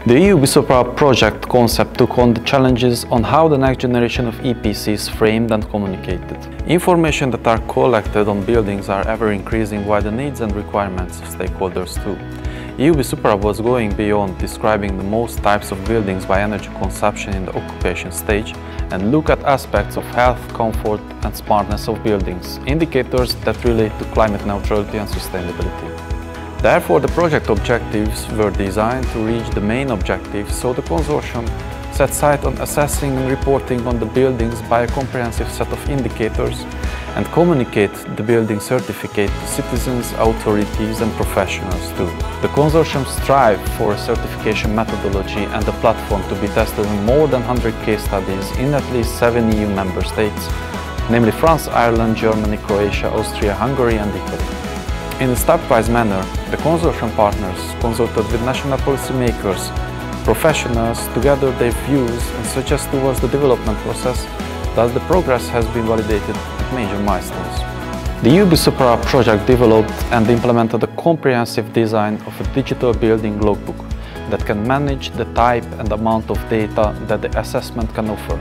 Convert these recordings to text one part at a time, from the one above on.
The EUB SuperHub project concept took on the challenges on how the next generation of EPC is framed and communicated. Information that are collected on buildings are ever increasing, while the needs and requirements of stakeholders too. EUB SuperHub was going beyond describing the most types of buildings by energy consumption in the occupation stage and look at aspects of health, comfort and smartness of buildings, indicators that relate to climate neutrality and sustainability. Therefore, the project objectives were designed to reach the main objectives, so the consortium set sight on assessing and reporting on the buildings by a comprehensive set of indicators and communicate the building certificate to citizens, authorities and professionals too. The consortium strive for a certification methodology and a platform to be tested in more than 100 case studies in at least 7 EU member states, namely France, Ireland, Germany, Croatia, Austria, Hungary and Italy. In a stepwise manner, the consortium partners consulted with national policymakers, professionals to gather their views and suggest towards the development process, thus the progress has been validated at major milestones. The EUB SuperHub project developed and implemented a comprehensive design of a digital building logbook that can manage the type and amount of data that the assessment can offer.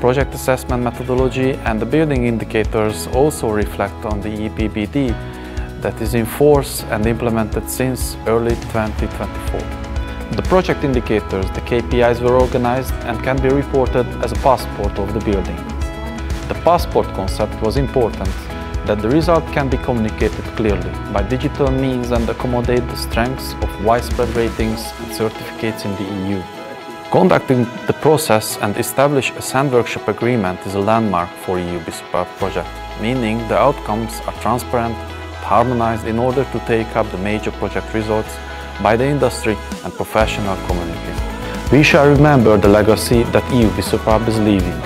Project assessment methodology and the building indicators also reflect on the EPBD that is in force and implemented since early 2024. The project indicators, the KPIs, were organized and can be reported as a passport of the building. The passport concept was important, that the result can be communicated clearly by digital means and accommodate the strengths of widespread ratings and certificates in the EU. Conducting the process and establish a sand workshop agreement is a landmark for EUB SuperHub project, meaning the outcomes are transparent, harmonized in order to take up the major project results by the industry and professional community. We shall remember the legacy that EUB SuperHub is leaving.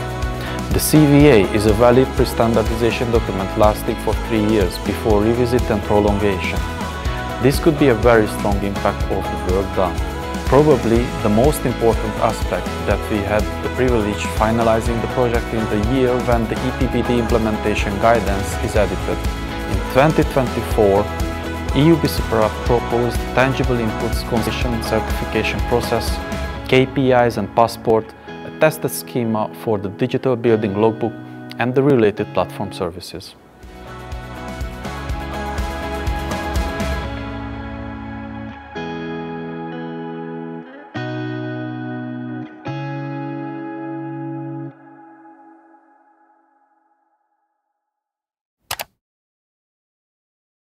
The CVA is a valid pre-standardization document lasting for 3 years before revisit and prolongation. This could be a very strong impact of the work done. Probably the most important aspect that we had the privilege finalizing the project in the year when the EPBD implementation guidance is edited. In 2024, EUB SuperHub proposed tangible inputs, condition certification process, KPIs and passport, a tested schema for the digital building logbook and the related platform services.